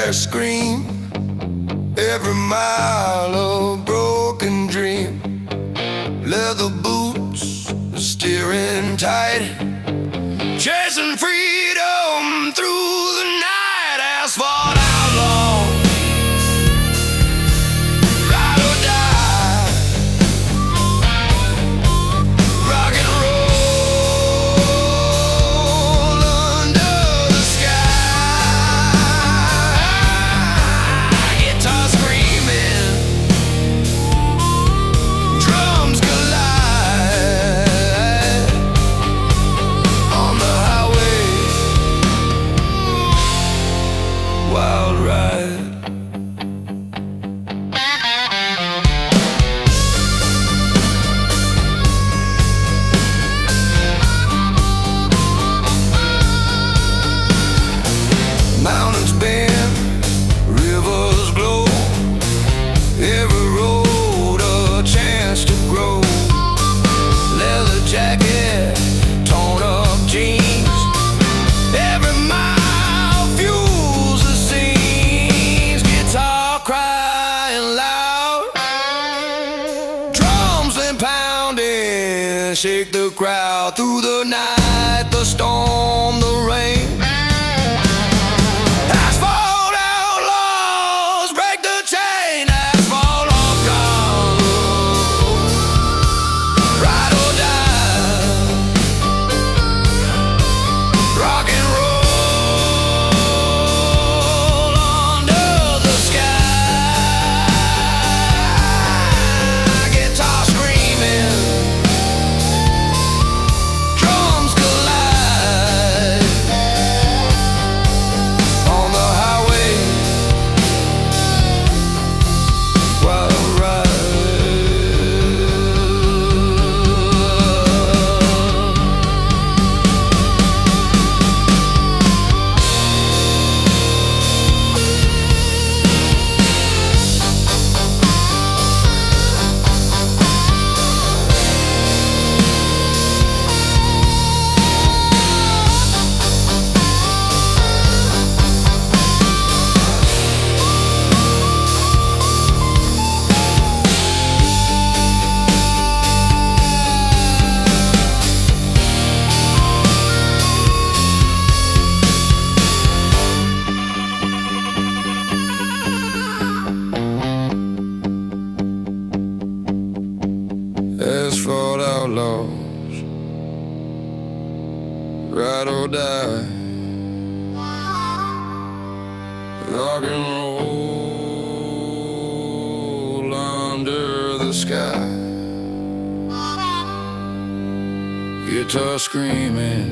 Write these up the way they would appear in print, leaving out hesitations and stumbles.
their scream, every mile of broken dream. Leather boots steering tight, chasing freedom through the night. Asphalt outlaw, ride or die, rock and roll under the sky. Guitar screaming, drums collide on the highway. Wild ride. Mountains bend, rivers glow, every road a chance to grow. Leather jacket, torn up jeans, every mile fuels the scenes. Guitar crying loud, drums then pounding, shake the crowd through the night, the storm, the rain. Asphalt outlaws break the chain. Asphalt outlaws, ride or die, rock and roll under the sky. Guitar screaming, drums collide on the highway. Wild ride. Asphalt outlaws, ride or die, rock and roll under the sky. Guitar screaming,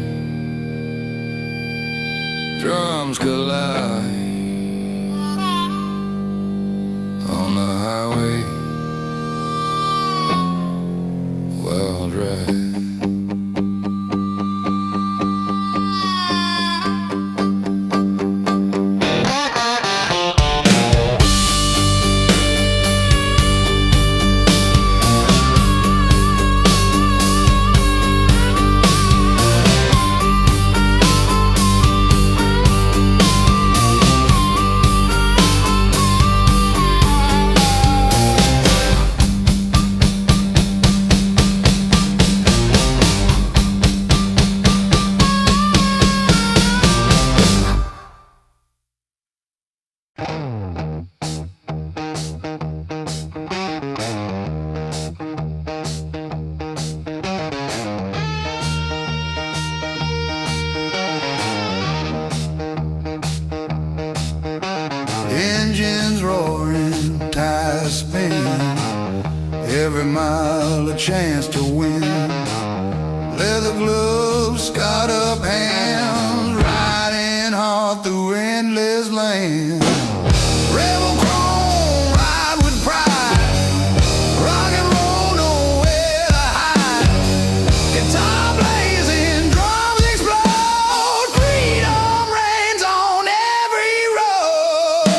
drums collide on the highway. Wild ride. Engines roaring, tires spinning, every mile a chance to win. Leather gloves, scarred up hands, riding hard through endless land. Rebel chrome, ride with pride, rock and roll, nowhere to hide. Guitar blazing, drums explode, freedom reigns on every road.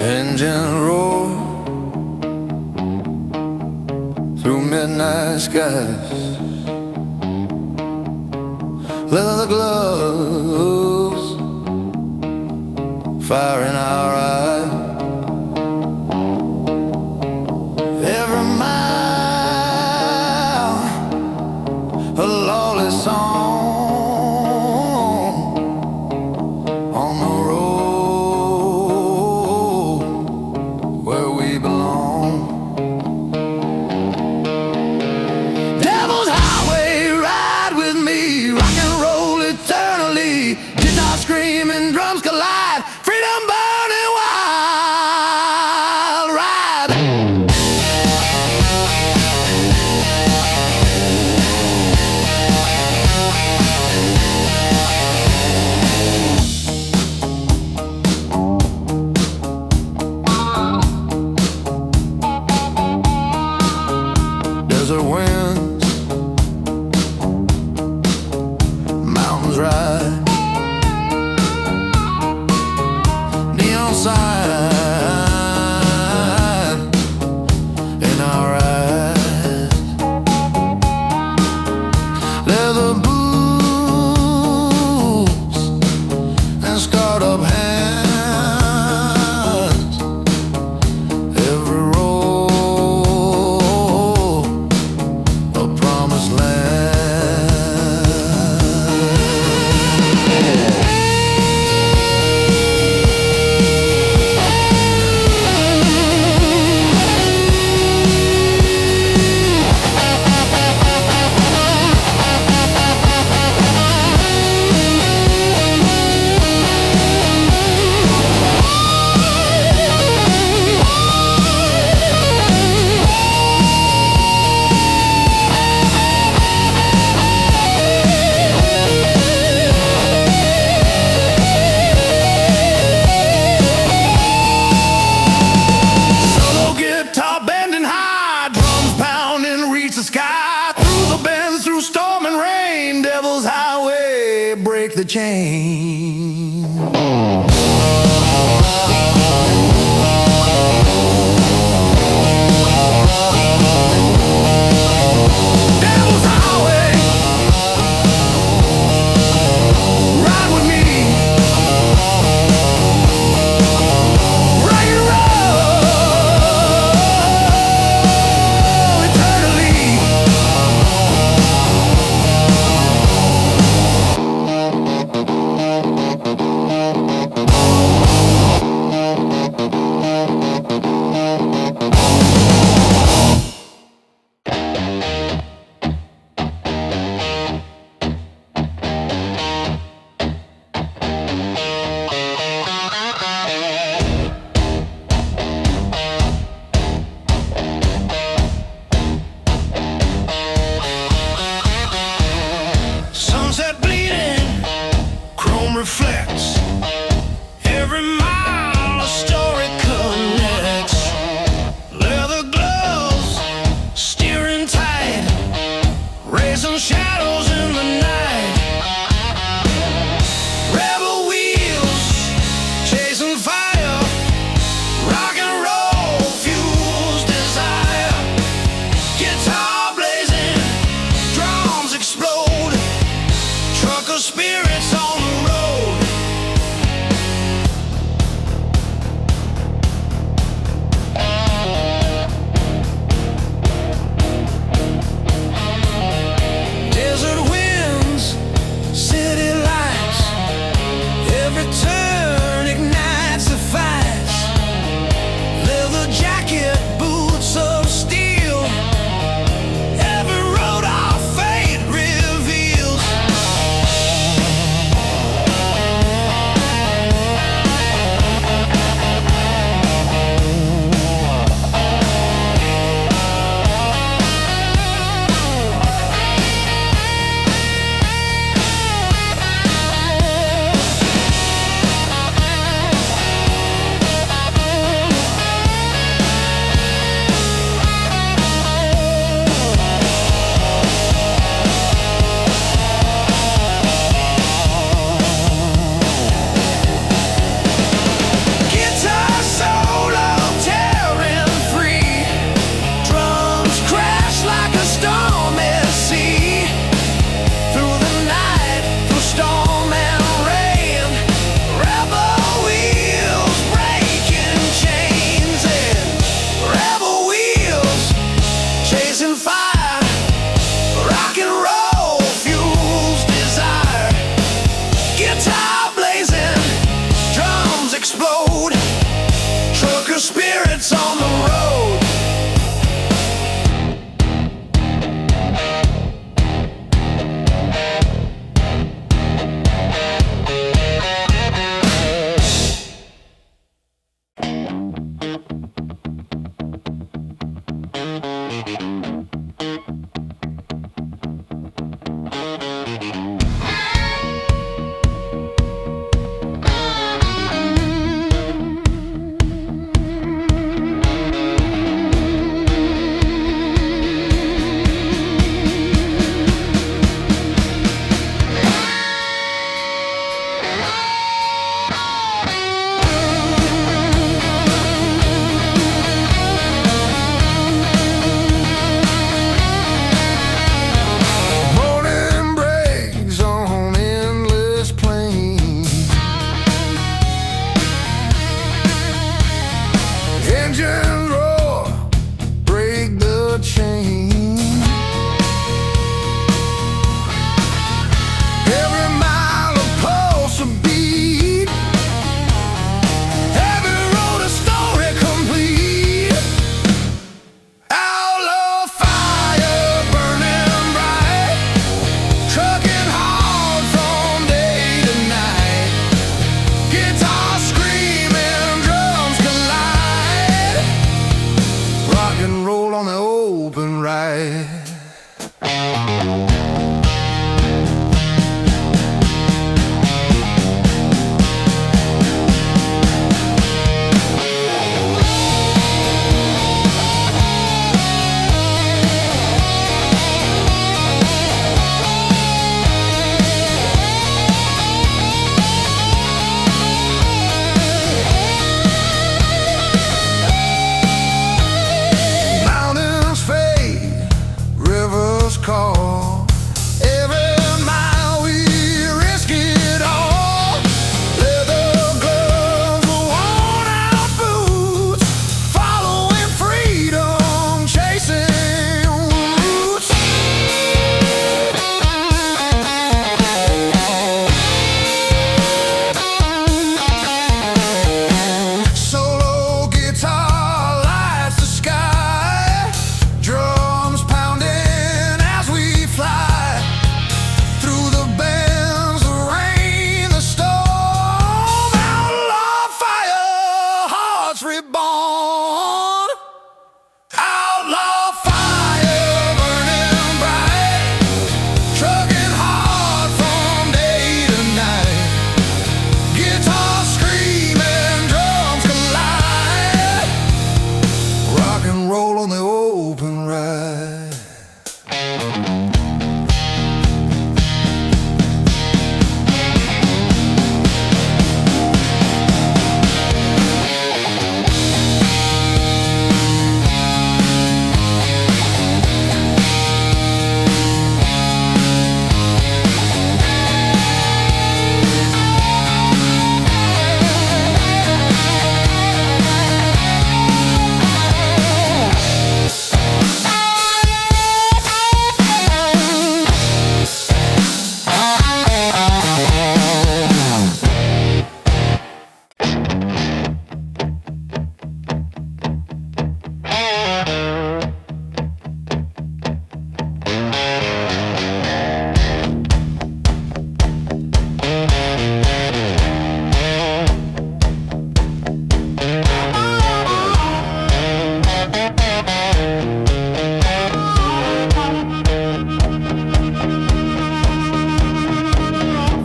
Engine roar through midnight skies. Leather gloves, fire in our eyes. Every mile, a lawless song on the road where we belong. Devil's Highway, ride with me, rock and roll eternally. Guitar screaming, drums collide, freedom burning wild ride. Desert winds, mountains ride, neon sign in our eyes. Leather boots and scarred up hands. Every road a promised land. Solo guitar bending high, drums pounding, reach the sky. Through the bends, through storm and rain, Devil's Highway, break the chain. Devil's Highway, ride with me, rock and roll eternally. engines roar, break the chain. Every mile a pulse, a beat. Every road a story complete. Outlaw fire burning bright, trucking hard from day to night. Guitar screaming, drums collide. Rock and roll on the open ride. Call. Every mile we risk it all. Leather gloves, worn out boots, following freedom, chasing roots. Solo guitar lights the sky, drums pounding as we fly through the bends, the rain, the storm. Outlaw fire, hearts reborn. Outlaw fire burning bright, trucking hard from day to night. Guitar screaming, drums collide. Rock and roll on the open ride.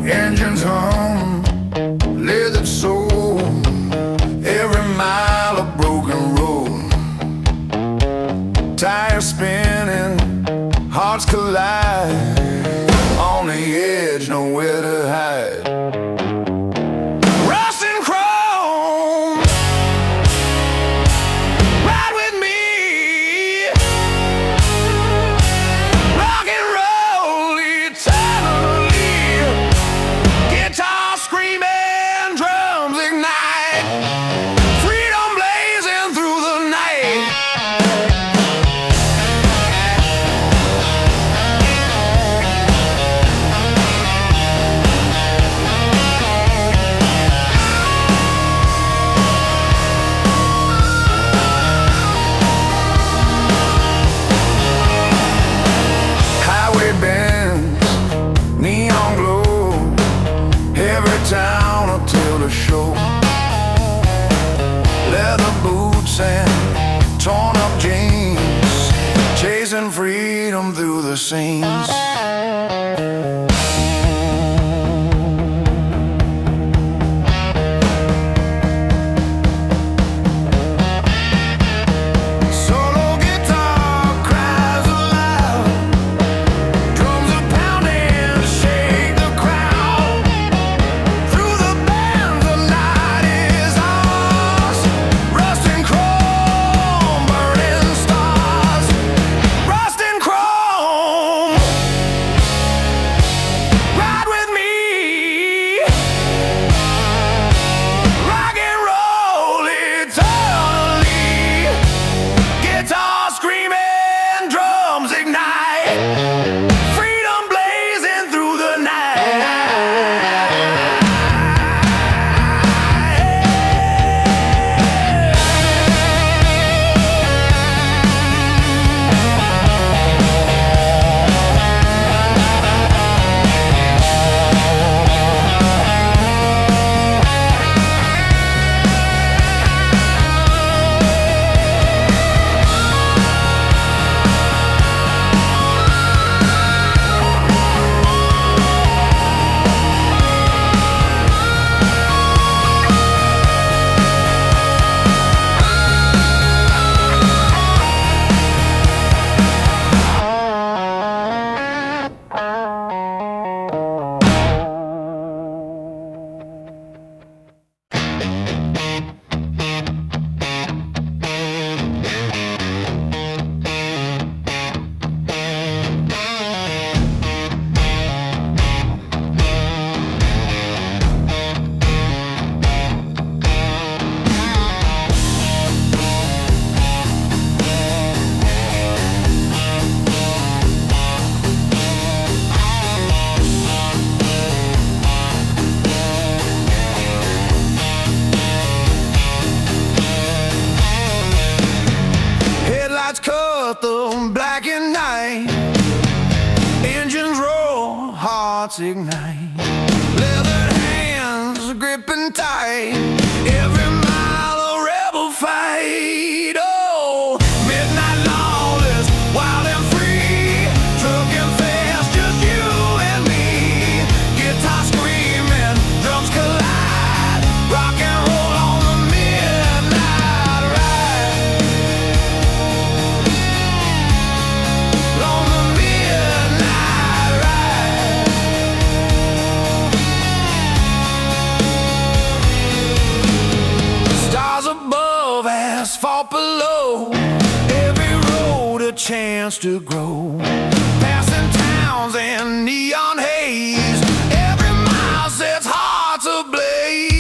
Engines hum, leathered soul, every mile a broken road. Tires spinning, hearts collide, on the edge, nowhere to hide. Rust and chrome, ride with me. Rock and roll eternally. Guitar screaming, drums ignite, freedom blazing through the night. Highway bends, neon glow, every town will tell the show. Leather boots and torn up jeans, chasing freedom through the scenes. Solo guitar cries aloud, drums are pounding, shake the crowd. Through the bends, the light is ours. Rust and chrome, burning stars. Rust and chrome. hearts ignite. Leathered hands gripping tight, every mile a rebel fight. Oh, midnight lawless, wild and free, trucking fast, just you and me. Guitar screaming, drums collide, rock and roll on the midnight ride. On the midnight ride. Stars above, asphalt below, every road a chance to grow. Passing towns and neon haze, every mile sets hearts ablaze.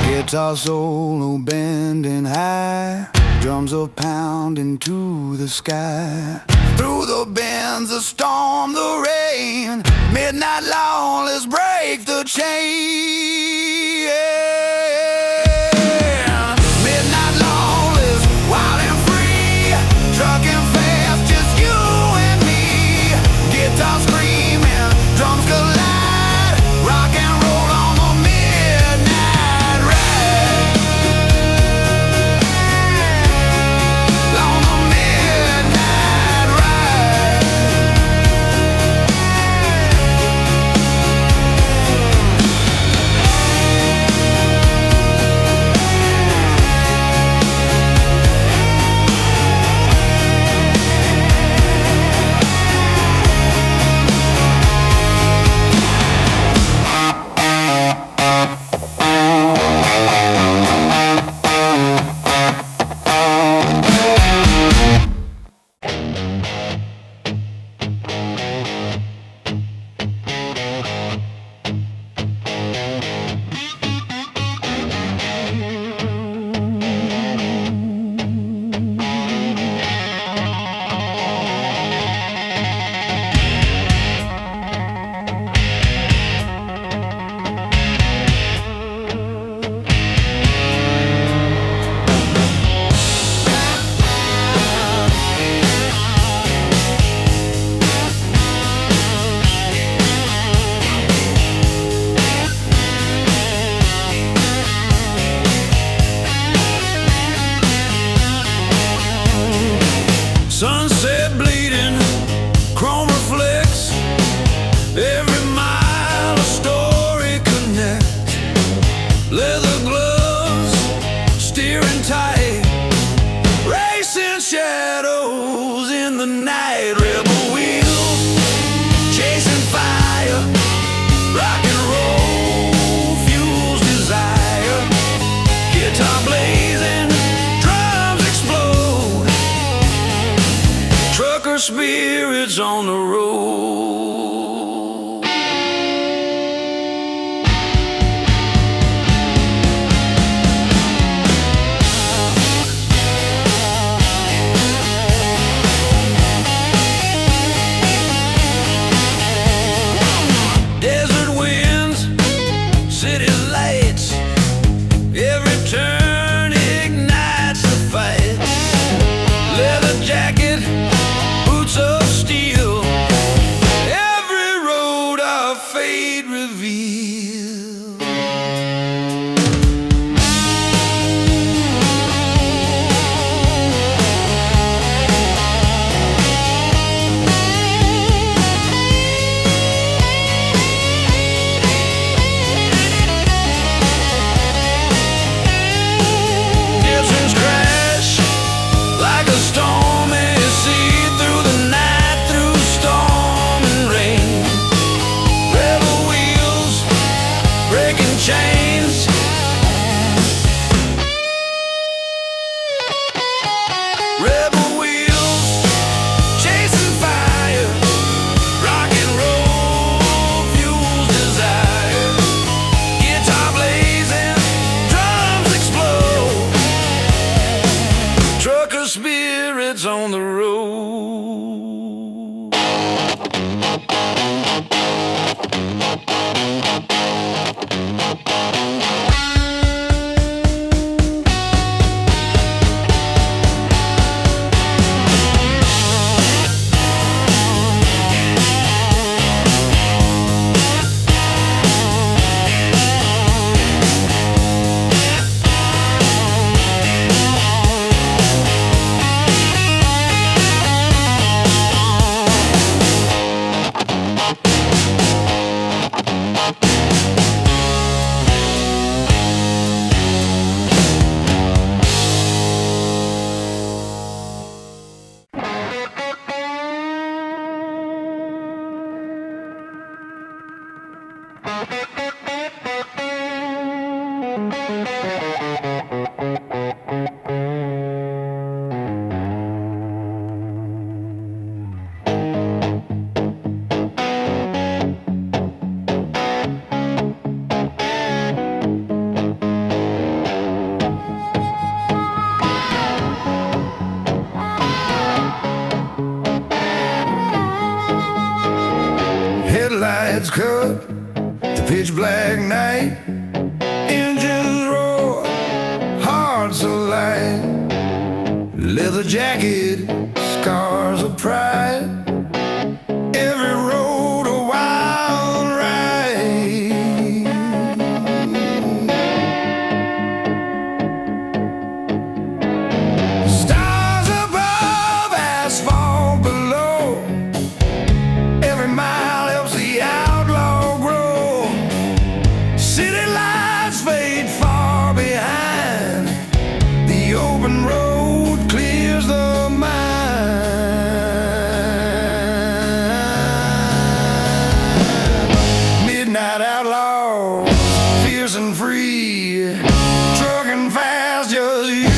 Guitar solo bending high, drums are pounding to the sky. Through the bends, the storm, the rain, midnight lawless break the chain. Midnight lawless, wild and free, trucking fast, just you and me. Guitar screaming, drums collide, rock and roll on the midnight ride. On the midnight ride. Sunset bleeding, chrome reflects, every mile a story connects. Leather gloves, steering tight, racing shadows in the night. Rebel wheels, chasing fire, rock and roll fuels desire. Guitar blazing, drums explode, trucker spirits on the road. Desert winds, city lights, every turn ignites the fight. Leather jacket, boots of steel, white, leather jacket, scars of pride. Every road a wild ride. Stars above, asphalt below. Every mile helps the outlaw grow. City lights fade far behind. The open road clears the mind. Midnight outlaws, fierce and free, trucking fast, just you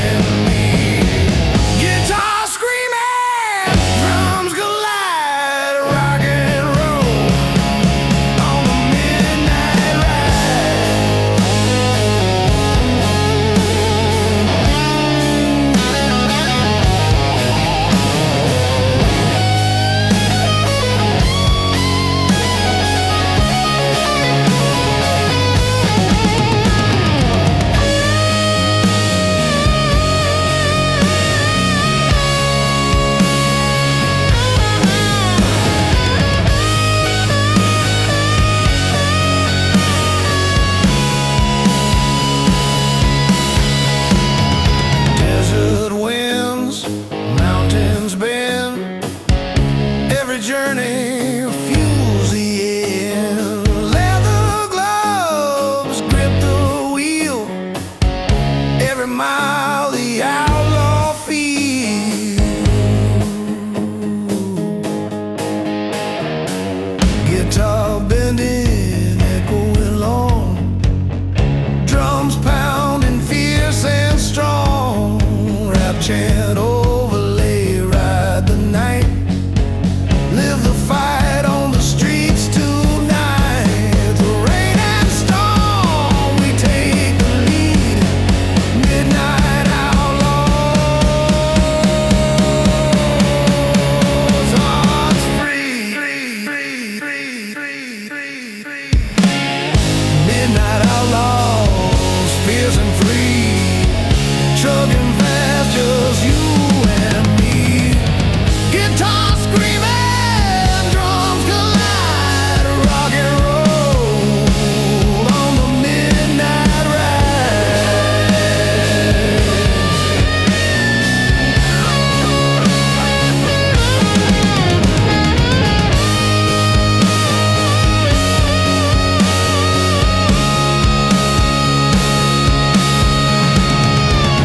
and me. Guitar screaming, drums collide, rock and roll on the midnight ride. Desert winds, mountains bend. Every journey fuels the end. Leather gloves grip the wheel. Every mile the outlaw feels. Guitar bending, echoing long. Drums pounding fierce and strong. Rap chant overlay, ride the night. Live the fight on the streets tonight. The rain and storm, we take the lead. Midnight outlaws, hearts free. Midnight outlaws, fierce and free, chugging fast, just you and me. Guitar screaming, drums collide, rock and roll on the midnight ride.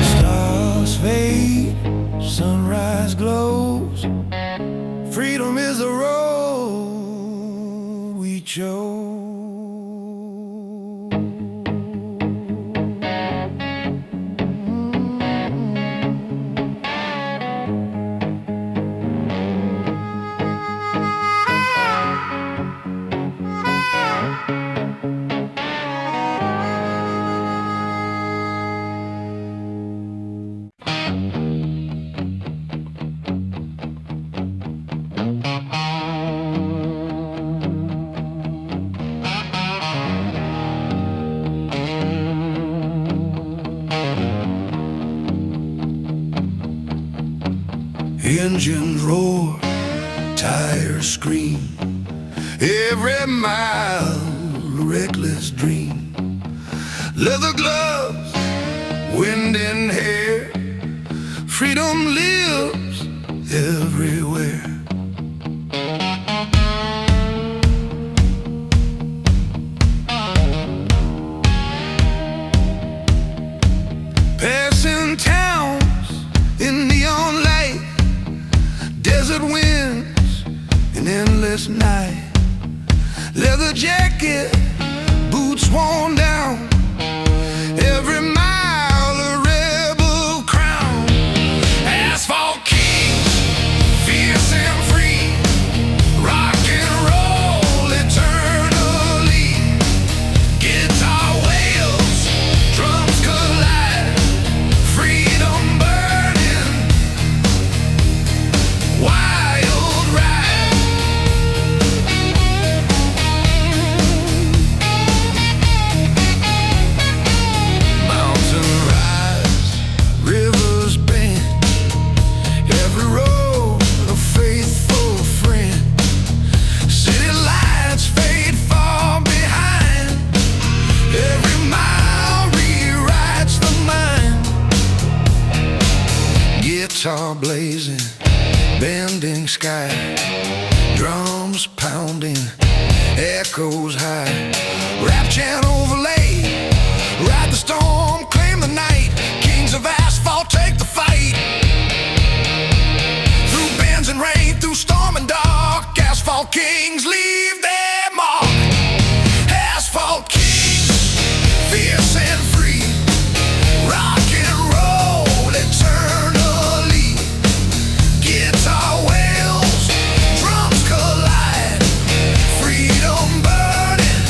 Stars fade, sunrise glows. Freedom is the road we chose. Engines roar, tires scream. Every mile, a reckless dream. Leather gloves, wind in hair. Freedom lives everywhere. Passing towns in neon light. Desert winds, an endless night. Leather jacket, boots worn down. Every mile a rebel crown. Asphalt kings, fierce and free. Rock and roll eternally. Guitar wails, drums collide. Freedom burning, wild ride. Mountains guitar blazing, bending sky, drums pounding, echoes high, rap chant overlay, ride the storm, claim the night, kings of asphalt take the fight. Through bends and rain, through storm and dark, asphalt kings leave their mark. Asphalt kings, fierce and free, rock and roll eternally. Guitar wails, drums collide, freedom burning,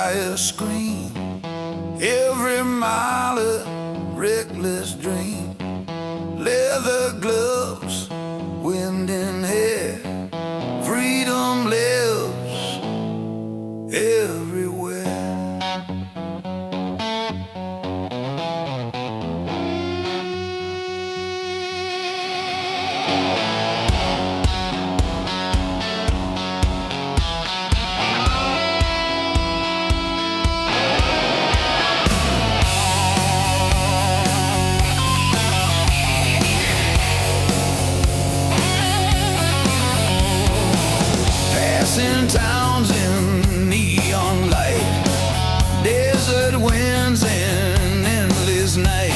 fire scream, every mile a reckless dream. Leather gloves, wind in hair, freedom lives everywhere. Passing towns in neon light, desert winds and endless night.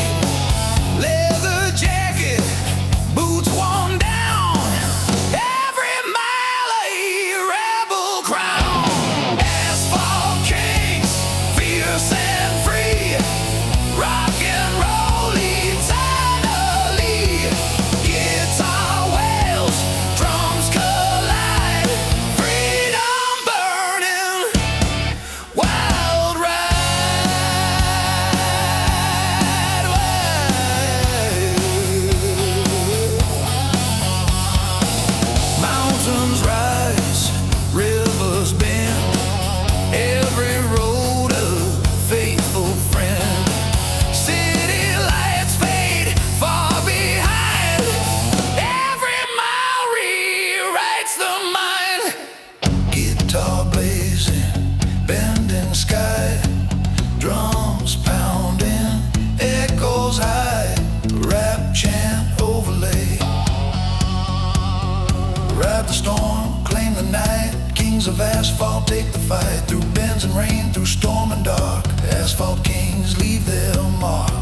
Leather jacket, boots worn down, every mile a rebel crown. Asphalt kings, fierce and free, rock and roll eternally. Guitar wails, drums collide, freedom burning, wild ride. Mountains rise, rivers bend, every road a faithful friend. City lights fade far behind, every mile rewrites the mind. Guitar blazing, bending sky, drums pounding, echoes high, rap chant overlay. Ride the storm, claim the night, kings of asphalt take the fight. Through bends and rain, through storm and dark, asphalt kings leave their mark.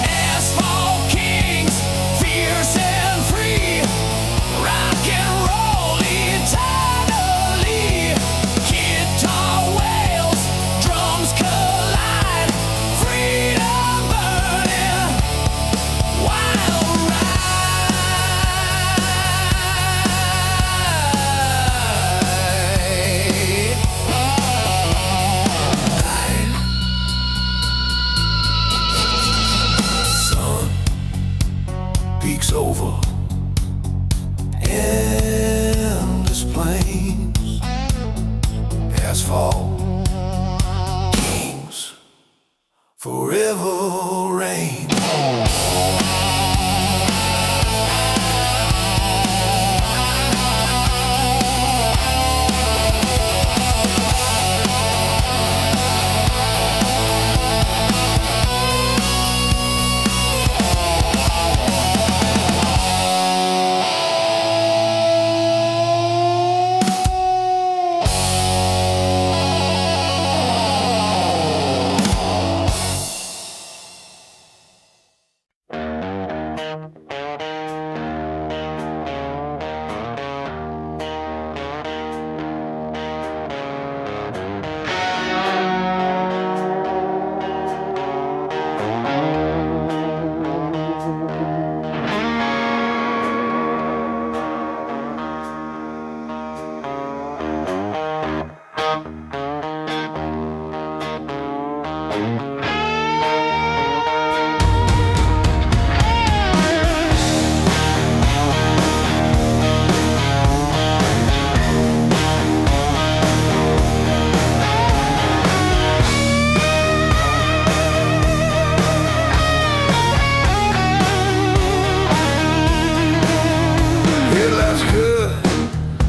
Asphalt kings, fierce and free, rock and roll eternally. Guitar wails, drums collide, freedom burning, wild ride. Sun peeks over endless plains, asphalt kings forever reign.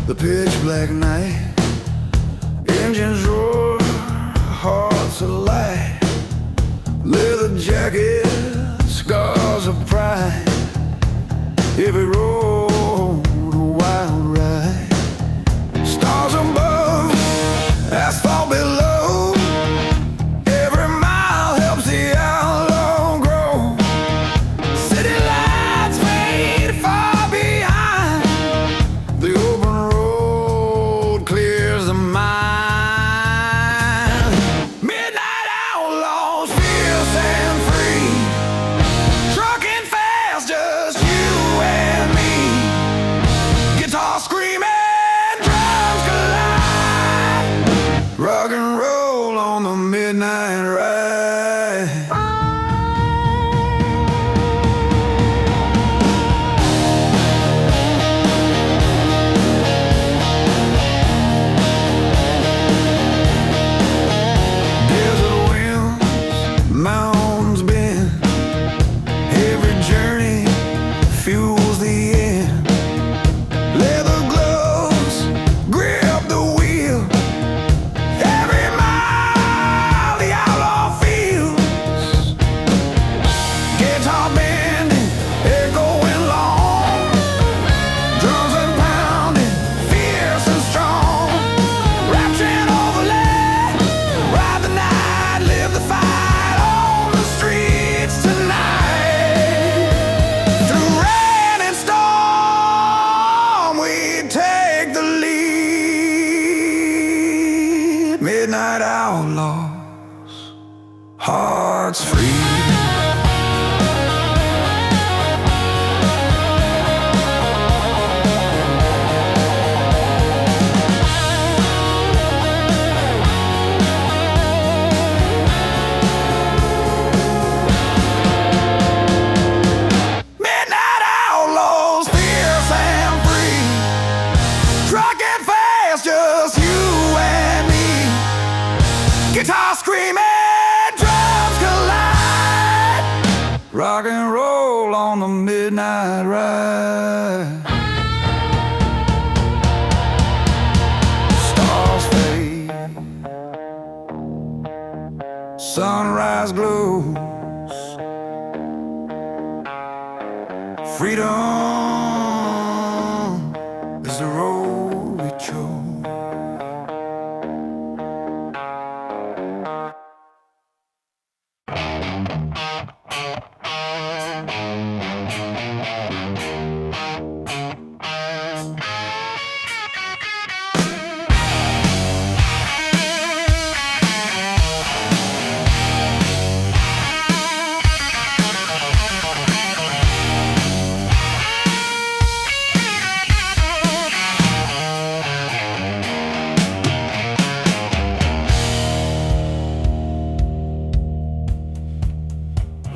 The pitch black night, engines roar, hearts alight, leather jacket, scars of pride, Every road a wild ride. Stars above, asphalt below. Every mile helps the outlaw grow. City lights fade far behind. The open road clears the mind. Midnight outlaws, fierce and free. Trucking fast, just you and me. Guitar screaming, drums collide. Rock and roll on the midnight ride. Desert winds, mountains bend. Every journey fuels the end. Leather gloves grip the wheel. Every mile the outlaw feels. Guitar bending, echoing long. Drums and pounding, fierce and strong. Rapturing overlay, ride the night, live the fight on the streets tonight. Through rain and storm, we take the lead. Midnight outlaws, hearts free. Midnight outlaws, fierce and free. Trucking fast, just you and me. Guitar screaming, drums collide. Rock and roll on the midnight ride. Stars fade, sunrise glows. Freedom is the road we chose.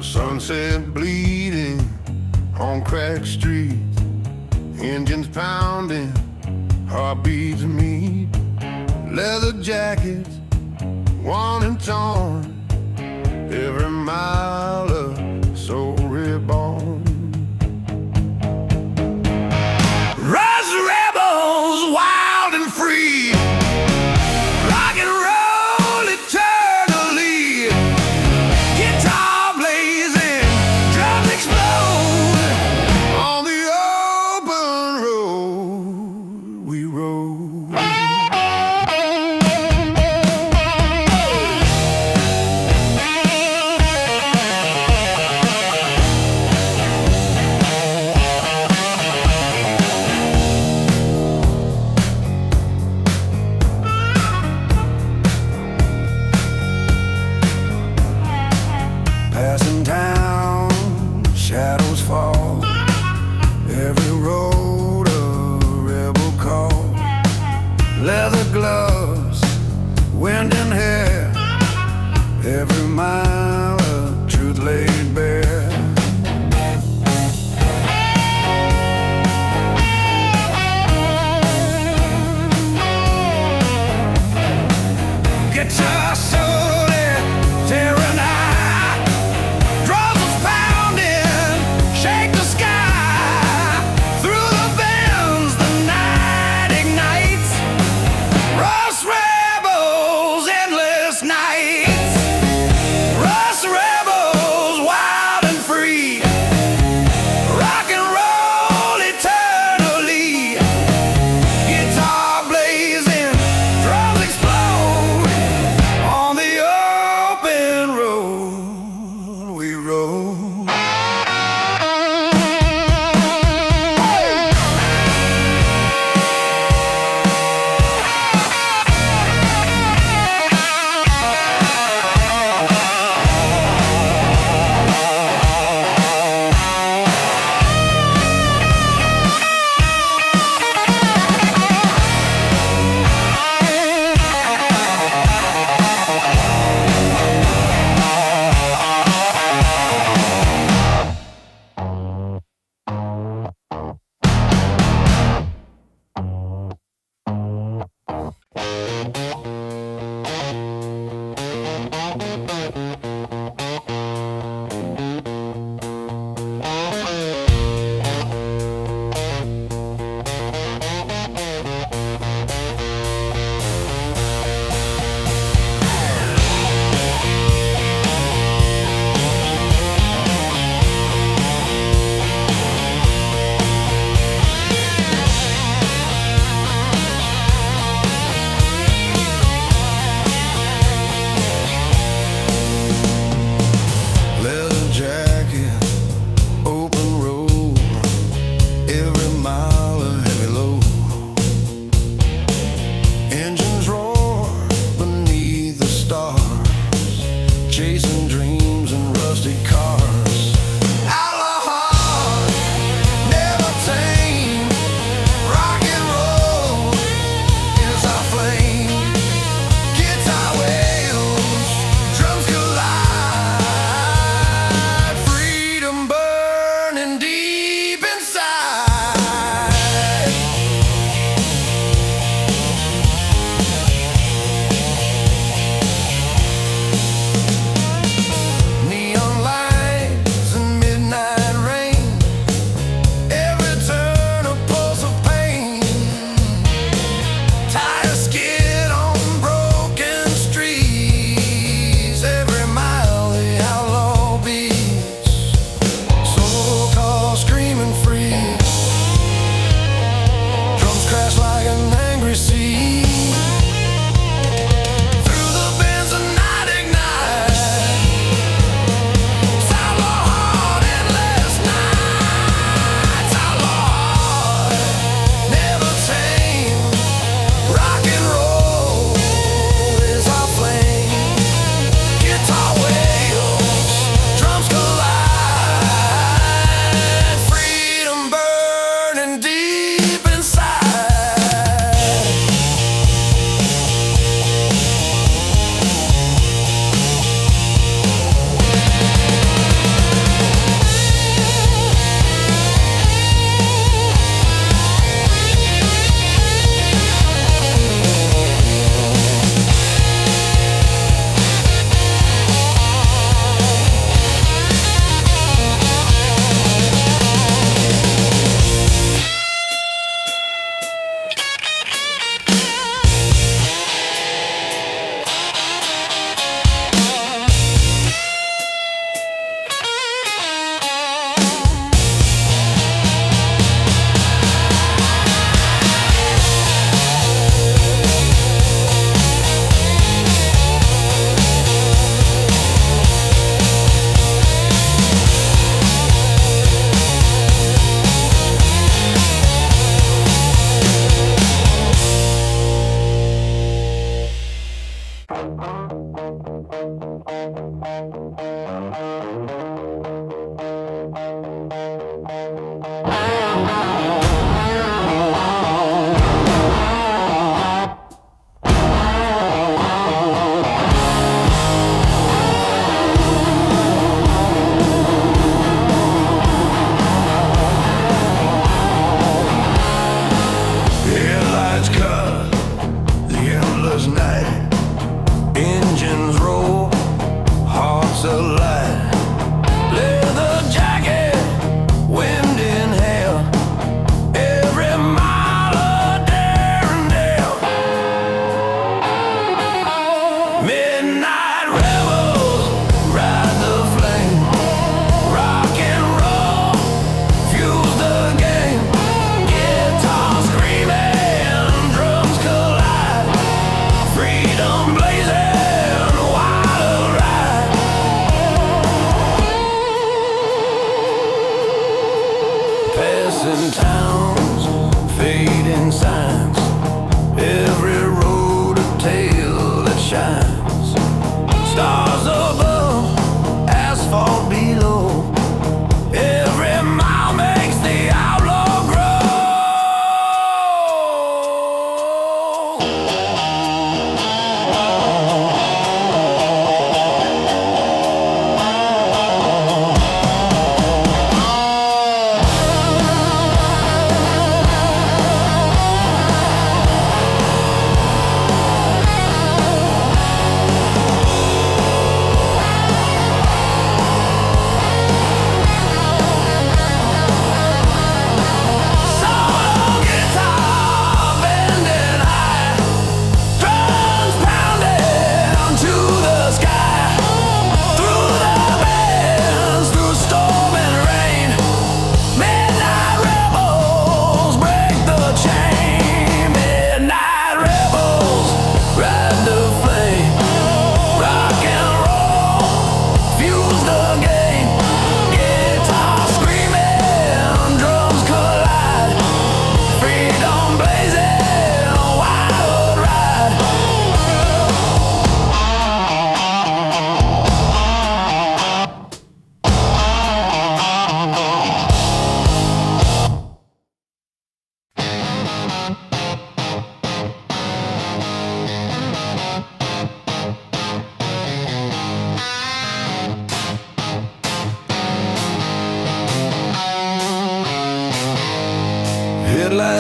Sunset bleeding on cracked streets. Engines pounding, heartbeats meet. Leather jackets, worn and torn. Every mile of soul reborn. Rise rebels, wild and free. Rock and roll eternally. Guitar blazing, drums explode. On the open road we roll.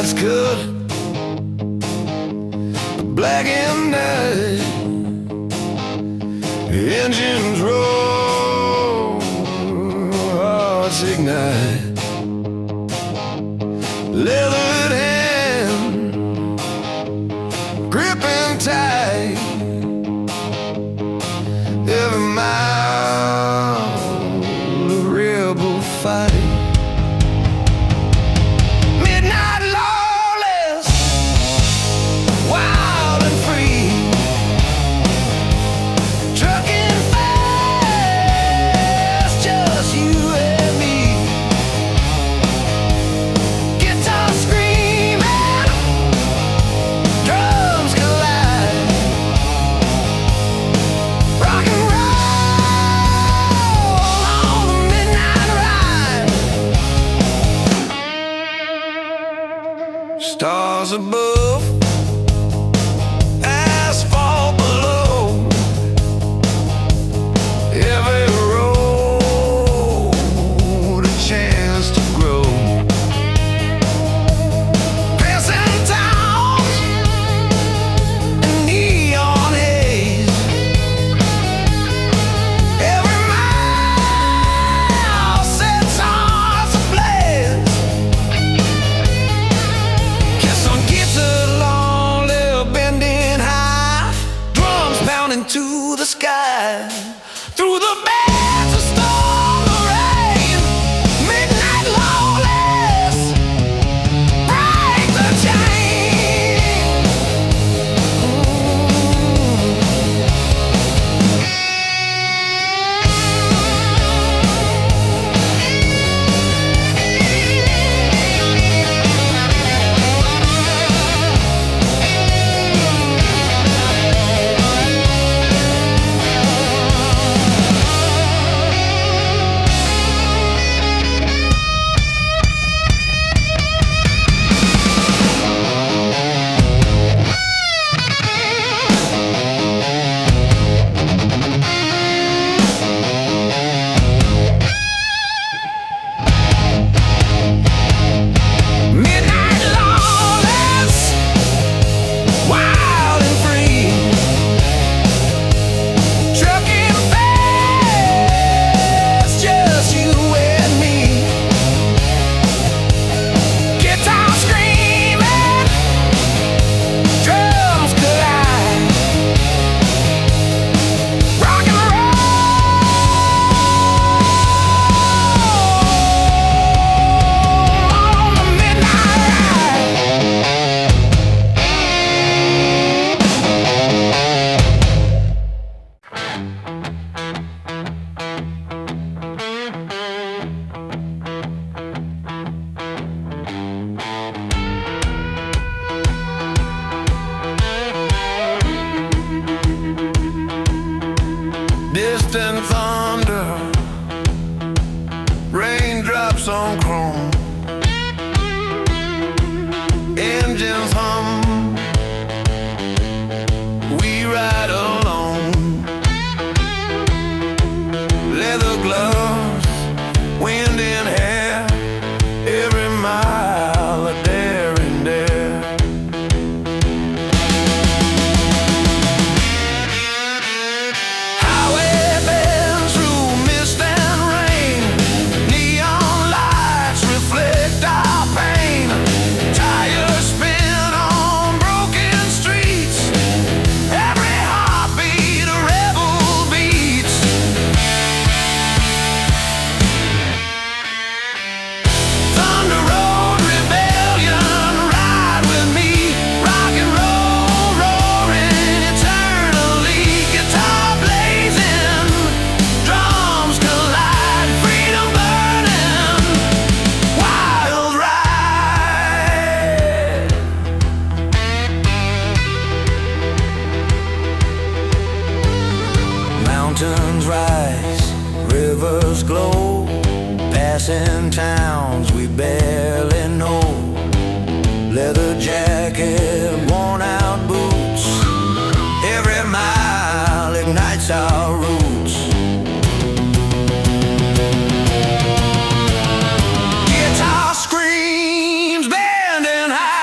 lights cut black and night, engines roll, hearts ignite, leathered hand gripping tight, every mile a rebel fight. Midnight lawless, wild and free, trucking fast, just you and me. Guitar screaming, drums collide, rock and roll on the midnight ride. Stars above, asphalt below, every road a chance to grow. Passing towns in neon haze, every mile sets hearts ablaze. Kiss on guitar long, little bending high, drums pounding to the sky. Through the bands of storm or rain, midnight lawless, break the chain. Midnight lawless, wild and free, trucking fast, just you and me. Guitar screaming, drums collide, rock and roll on the midnight ride. Distant thunder, raindrops on chrome, engines hum, we ride alone. Leather gloves, wind in hair, every mile a daring dare. Highway bends through mist and rain, neon lights reflect our pain. Tires spin on broken streets, every heartbeat a rebel beats. Thunder Road rebellion, ride with me, rock and roll roaring eternally. Guitar blazing, drums collide, freedom burning, wild ride. Mountains rise, rivers glow, passing towns we barely know. Leather jacket, worn out boots, every mile ignites our roots. Guitar screams, bending high,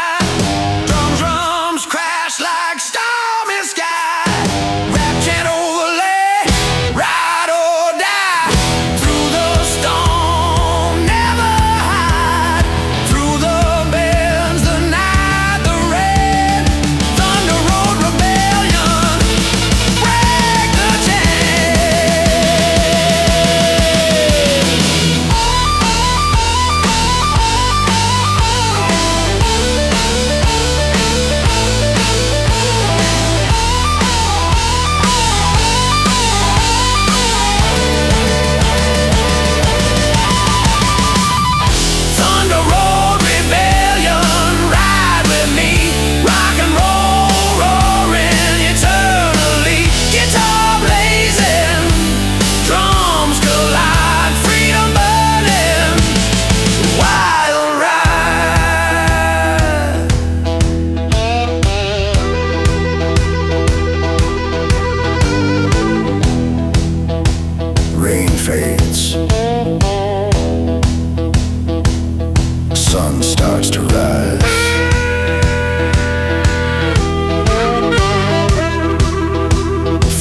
Sun starts to rise.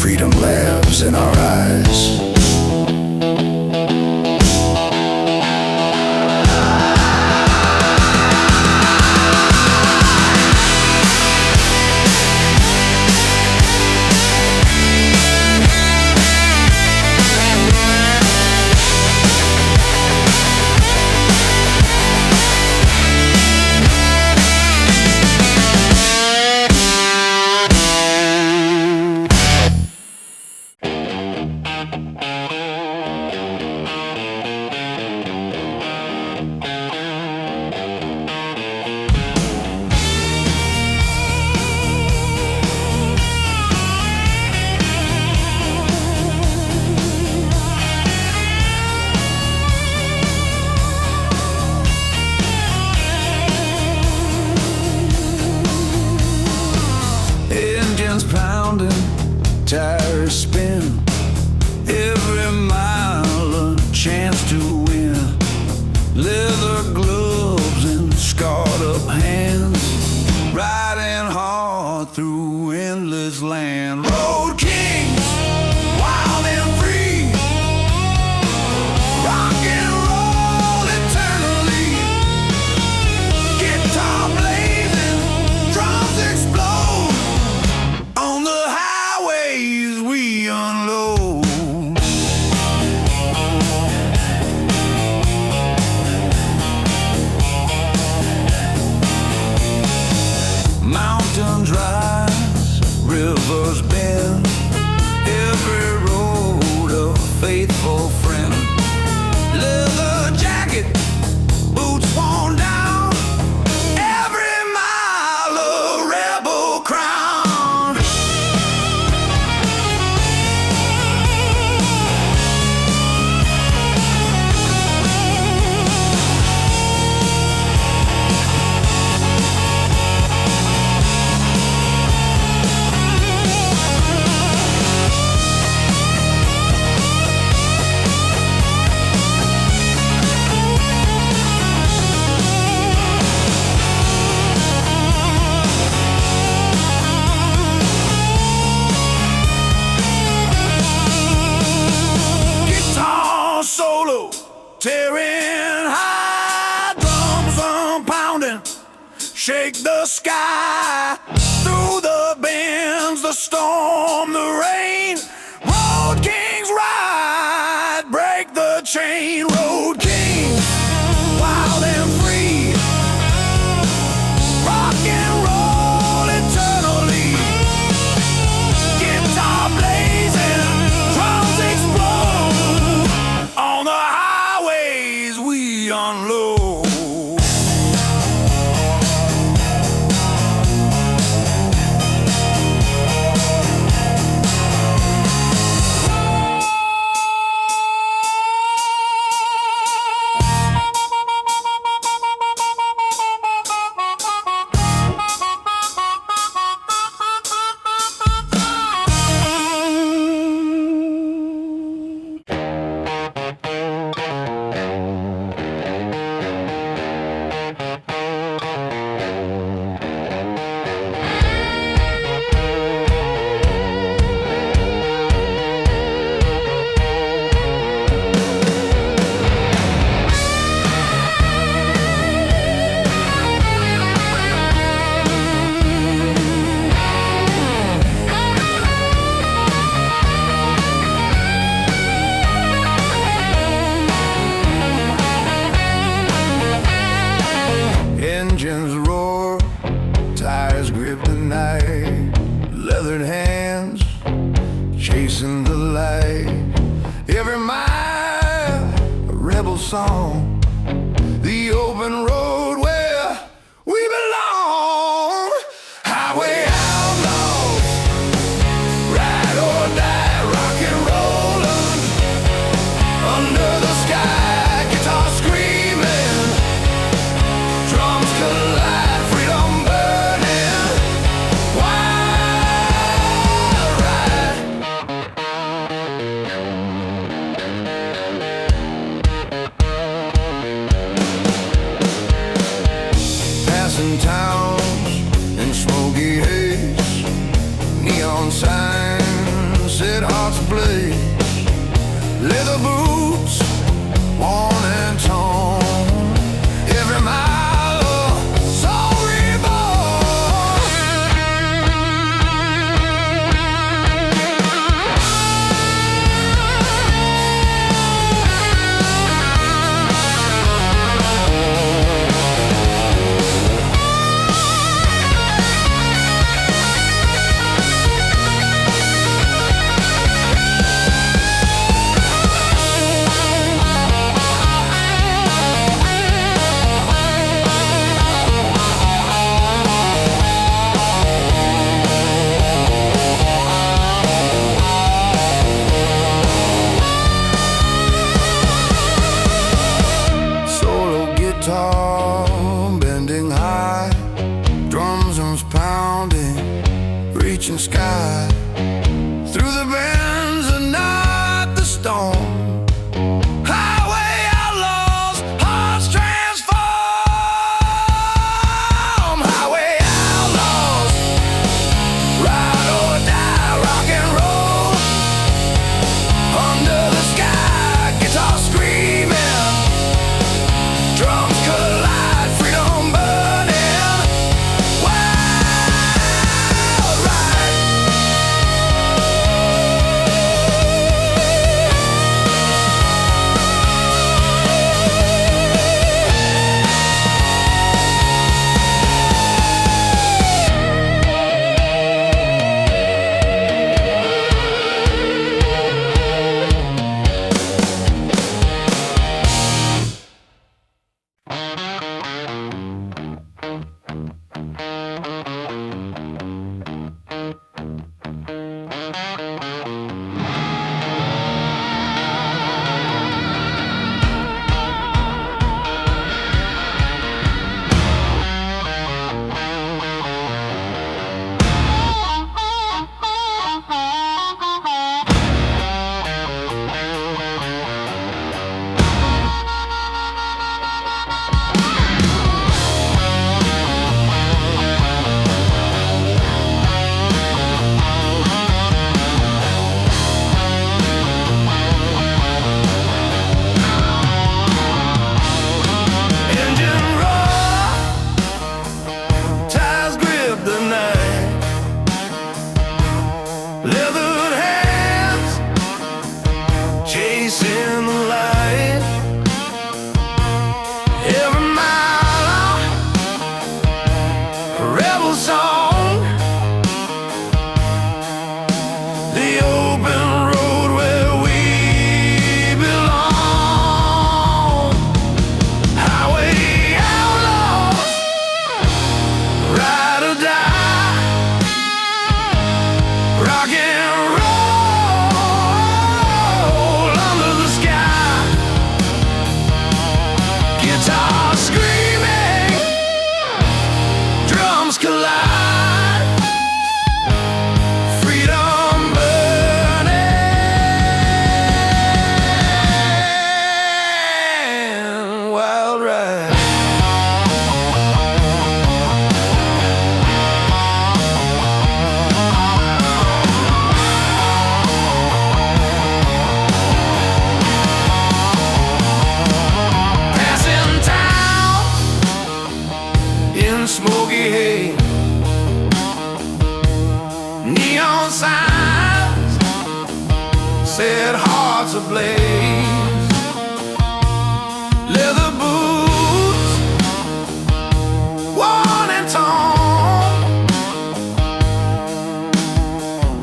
Freedom lives in our eyes. Pounding, tires spin, every mile a chance to win. Leather gloves and scarred up hands, riding hard through endless land. Road kings, wild and free, rock and roll eternally. Guitar blazing, drums explode. On the highways we unload. Mountains rise, rivers bend, every road a faithful friend. Leather jacket, boots worn down, every mile a rebel crown. Solo, tearing high, drums pounding, shake the sky. Through the bends, the storm, the rain. Road kings ride, break the chain. Road kings, wild and free, rock and roll eternally. Guitar blazing, drums explode. On the highways we unload. Engines roar, tires grip the night, leathered hands chasing the light. Every mile a rebel song, the open road where we belong. Highway outlaws, ride or die, rock and rollin' under the sky. Guitar screaming, drums collide, freedom burning, wild ride. leather boots, worn and torn. Every mile of soul bending high, drums pounding, reaching sky. Through the bends and not the storm. Highway outlaws, hearts transform. Highway outlaws, ride or die, rock and roll. Under the sky, guitar screaming, drums collide, freedom burning, wild ride. Leathered hands chasing the light. Every mile a rebel song. The open road where we belong. Highway outlaws, ride or die, rock and roll under the sky. Guitar screaming, drums collide, freedom burning, wild ride. Smoky haze, neon signs set hearts ablaze. Leather boots, worn and torn.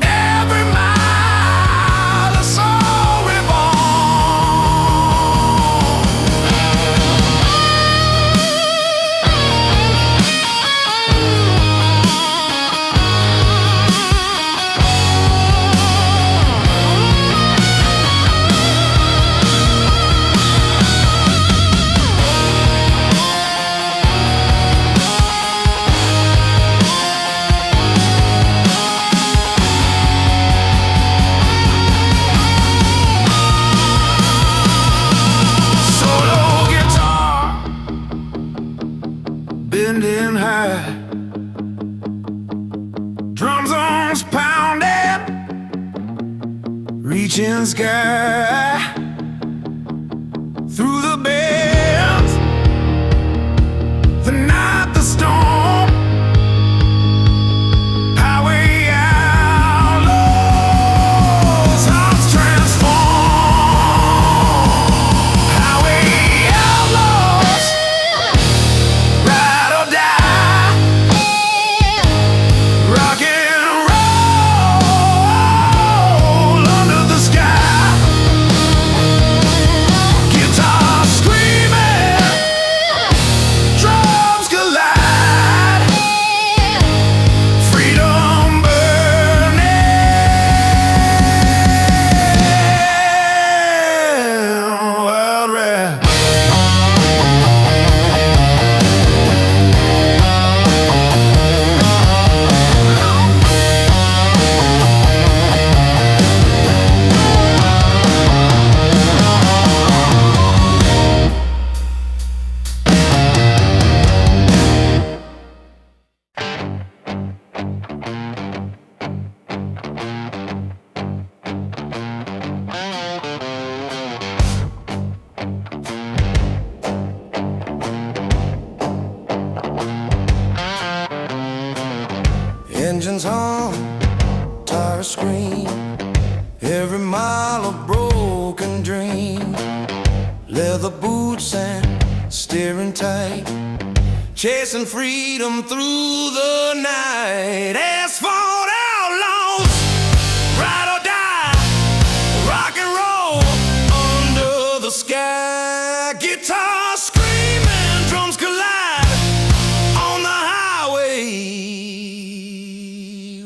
Every mile a soul bending high, drums pounding, reaching sky. guitar scream, every mile a broken dream. Leather boots and steering tight, chasing freedom through the night. Asphalt outlaws, ride or die, rock and roll under the sky. Guitar screaming, drums collide on the highway.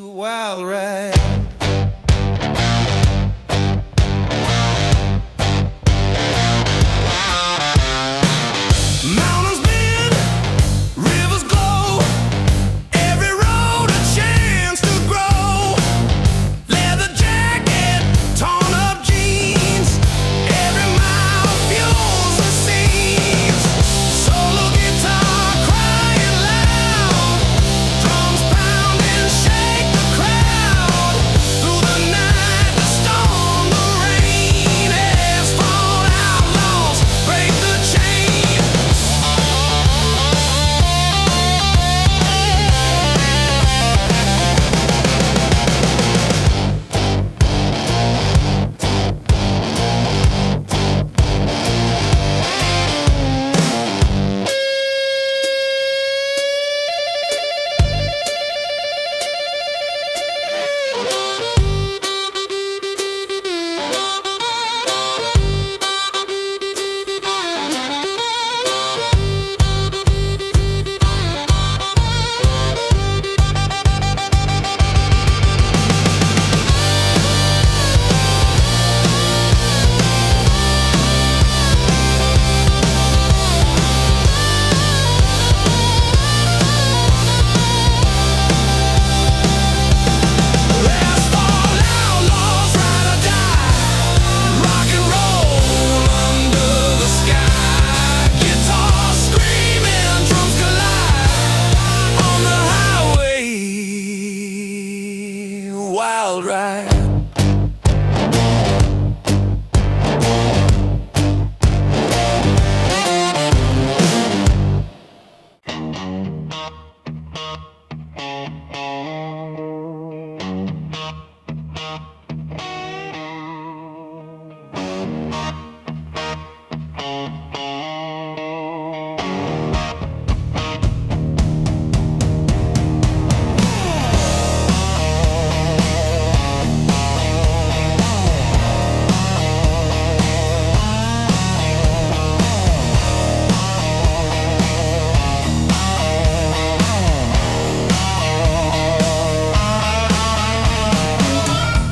Wild ride. Mountains bend, rivers glow, every road a chance to grow. Leather jacket, torn up jeans, every mile fuels the scenes. Solo guitar crying loud, drums pounding shake the crowd. Through the night, the storm, the rain, asphalt outlaws break the chain. Asphalt outlaws, ride or die, rock and roll under the sky. Guitar screaming, drums collide on the highway. Wild ride.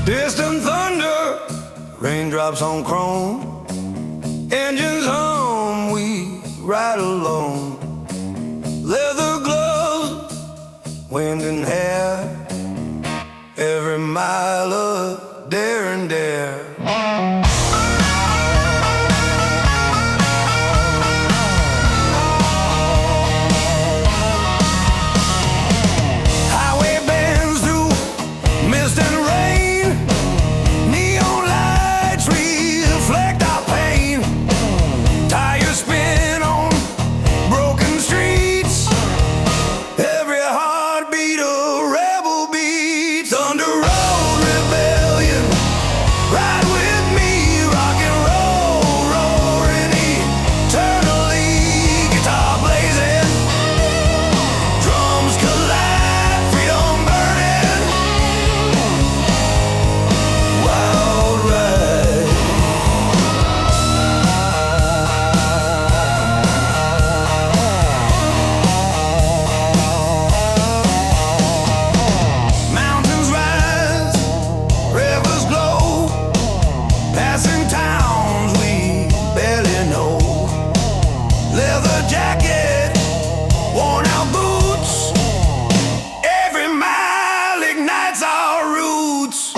Distant thunder, raindrops on chrome, engines hum, we ride alone. Leather gloves, wind and hair, every mile of dare and dare. Highway bends through mist and rain, neon lights reflect our pain. Tires spin on broken streets, every heartbeat a rebel beat. Thunder road rebellion, ride with me, rock and roll, roaring eternally. Guitar blazing, drums collide, freedom burning. Wild ride. Mountains rise, rivers glow, passing towns we barely know. Leather jacket, worn out boots, every mile ignites our roots.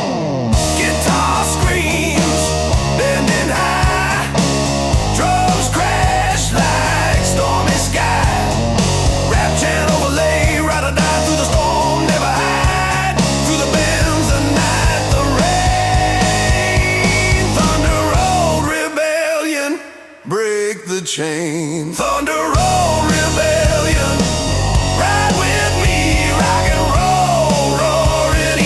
Guitar screams, bending high, drums crash like stormy sky. Rap chant overlay, ride or die through the storm, never hide. Through the bends, the night, the rain. Thunder road rebellion, break the chain. Thunder road rebellion, ride with me, rock and roll, roaring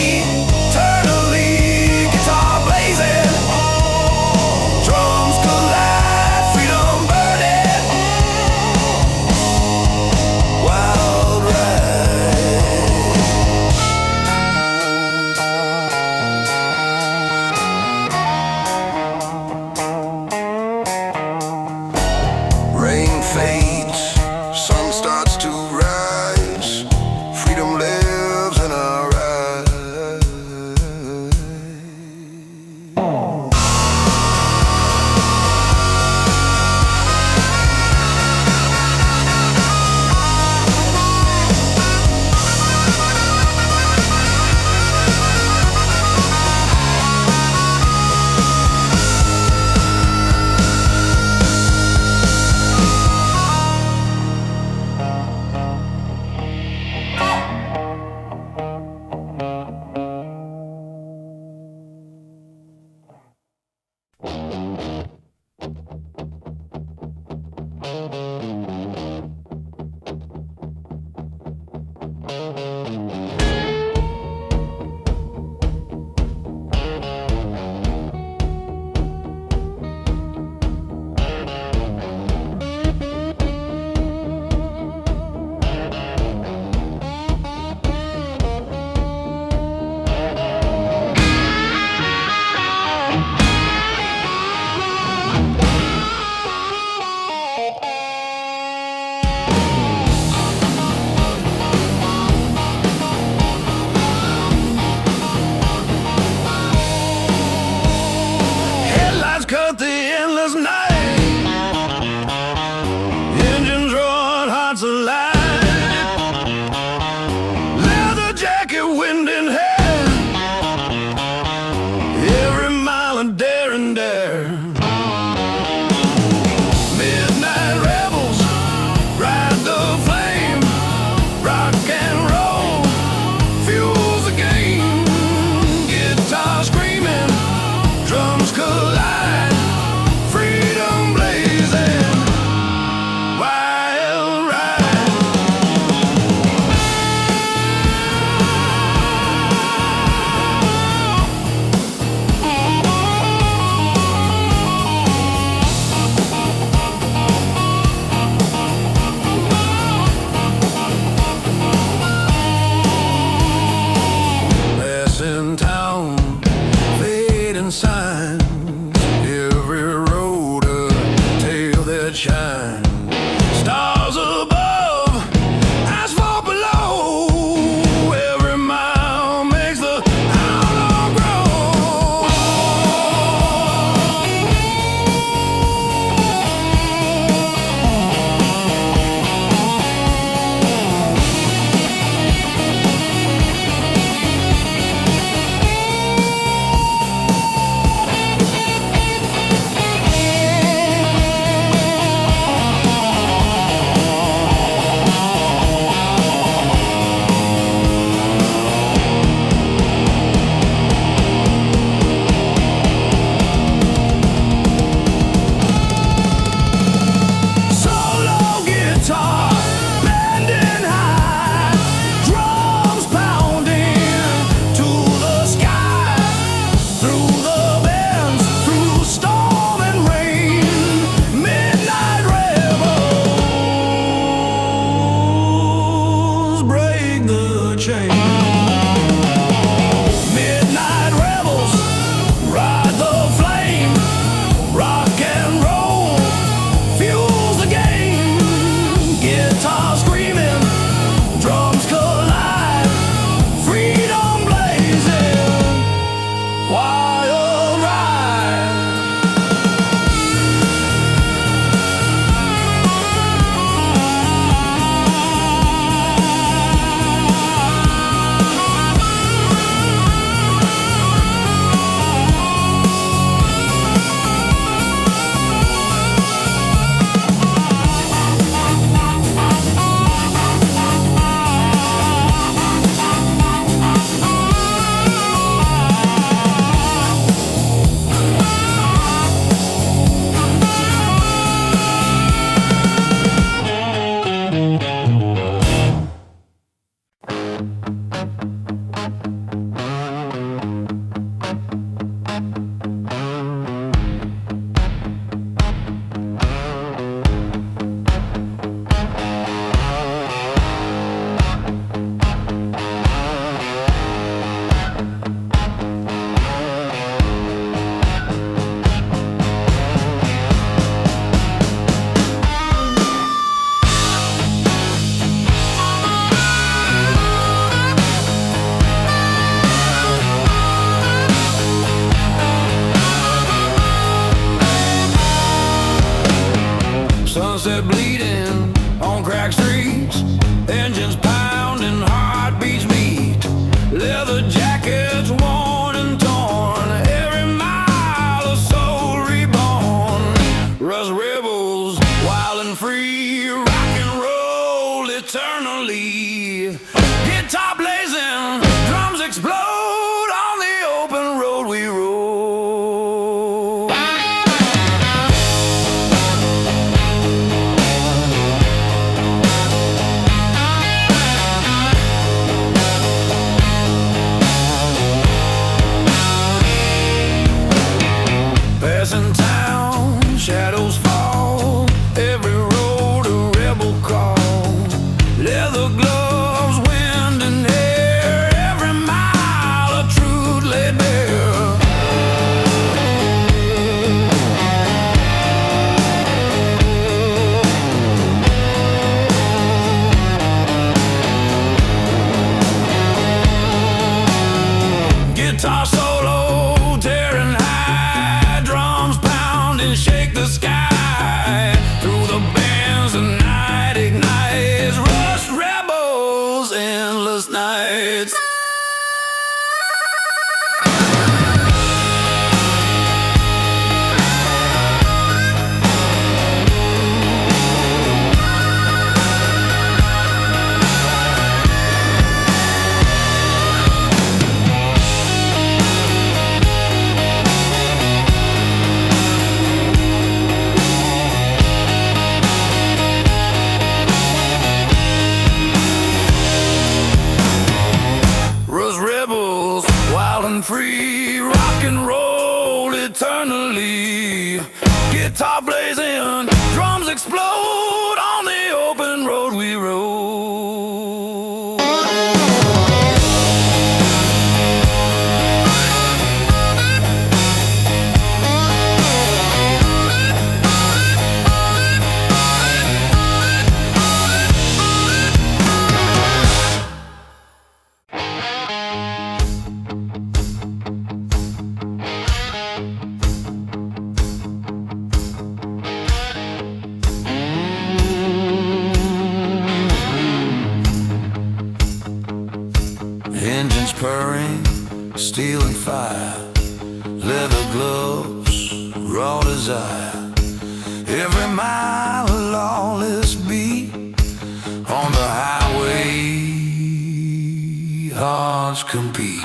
Guitar solo, tearing high, drums pounding, shake the sky. Through the bands, the night ignites, rush rebels, endless nights. Wild and free, rock and roll eternally. Guitar blazing, drums explode on the open road we rode. Engines purring, steel and fire, leather gloves, raw desire. Every mile a lawless beat on the highway, hearts compete.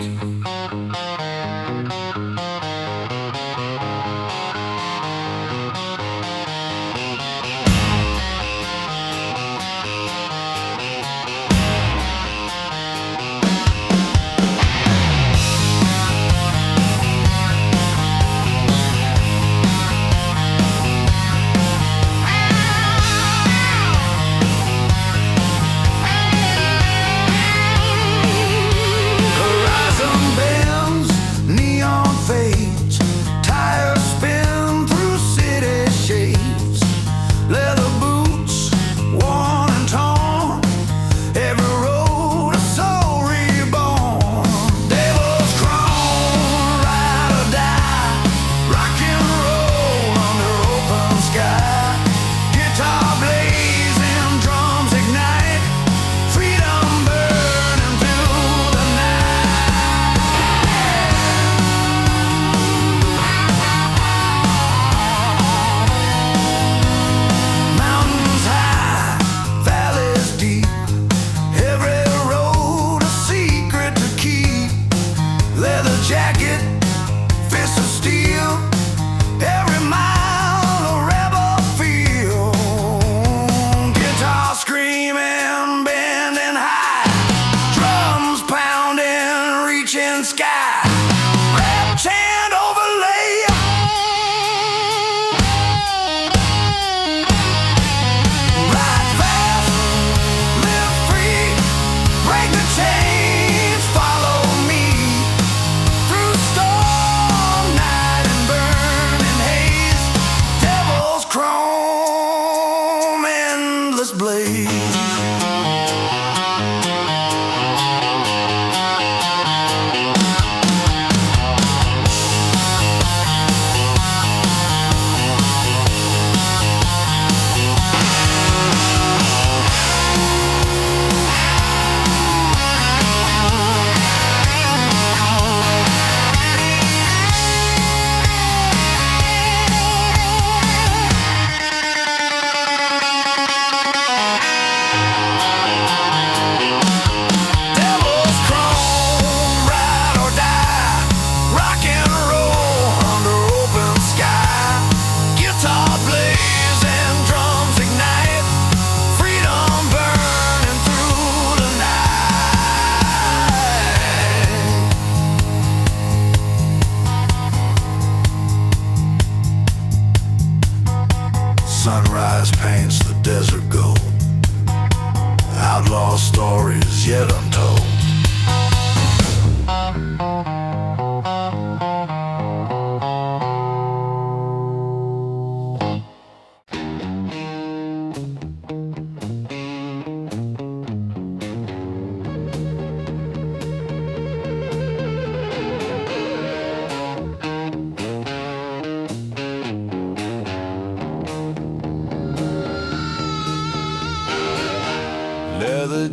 Jacket, fist of steel, every mile a rebel feel. Guitar screaming, bending high, drums pounding, reaching sky. Rap chant overlay, ride fast, live free, break the chains, follow me. Chrome, endless blaze.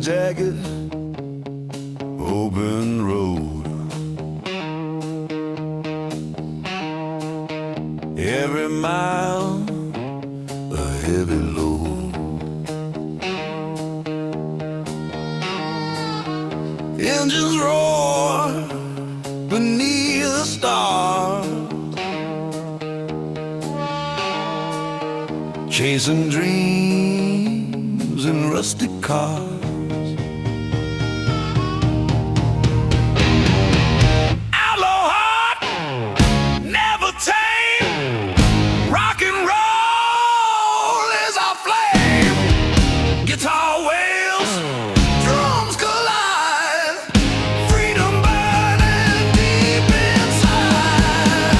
jagged open road. Every mile a heavy load. Engines roar beneath the stars, chasing dreams in rusty cars. Outlaw heart, never tame. Rock and roll is our flame. Guitar wails, drums collide. Freedom burning deep inside.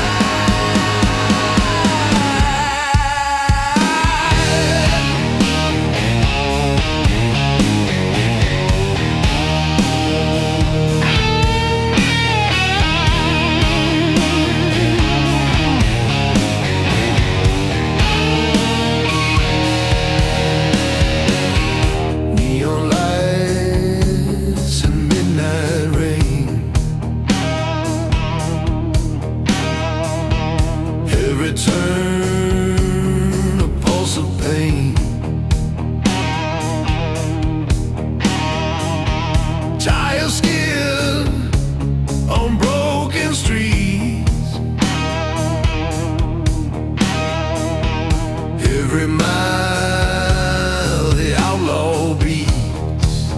Neon lights and midnight rain. Every turn a pulse of pain. Tire skid on broken streets. Every mile the outlaw beats.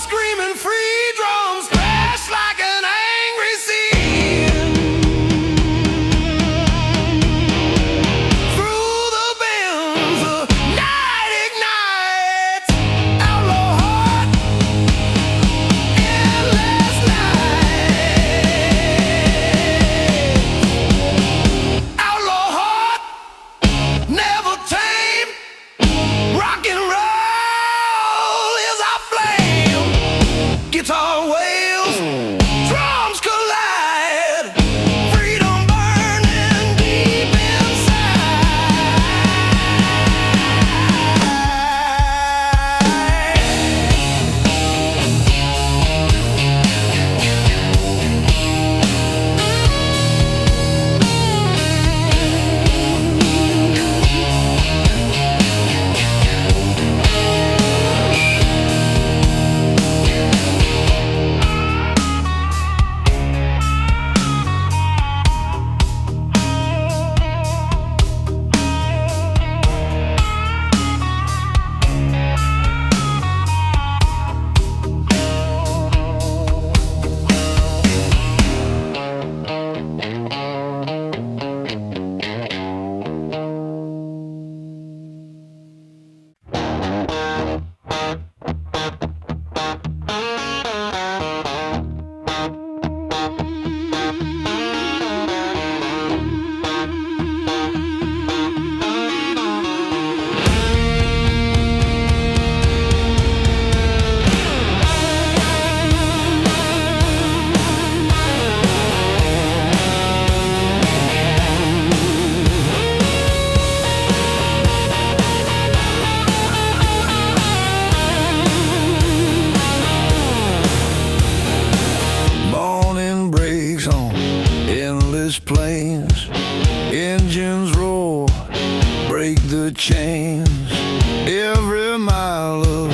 Screaming free drums crash like an angry sea. Through the bends, the night ignites. Outlaw heart, endless night. Outlaw heart, never tame. Rock and roll is our flame. Guitar wails, drums collide. Freedom burning deep Morning breaks on endless plains. Engines roar, break the chains. Every mile a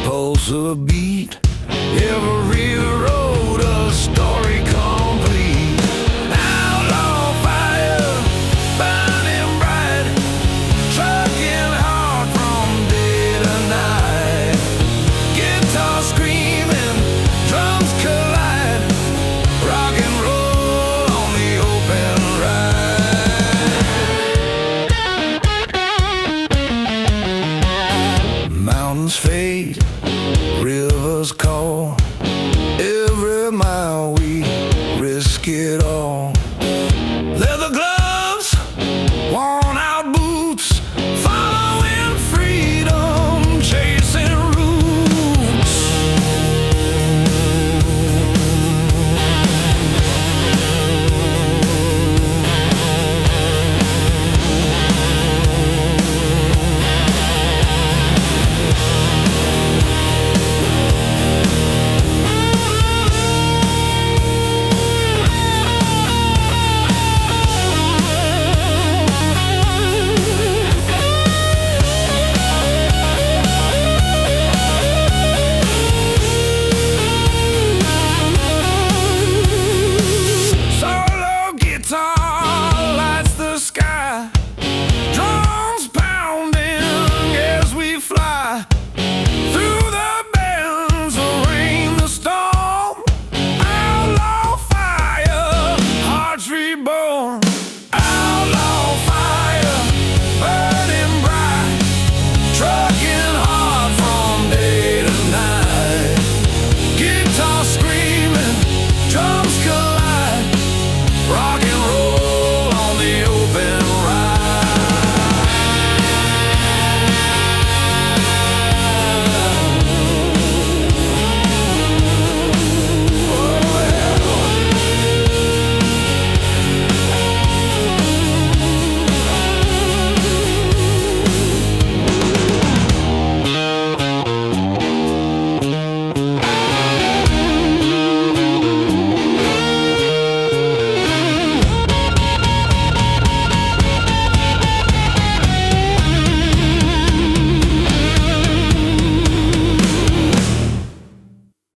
pulse a beat. Every road a story complete. Outlaw fire burning bright, trucking hard from day to night. Guitar screaming, drums collide. Rock and roll on the open ride. Mountains fade, rivers call.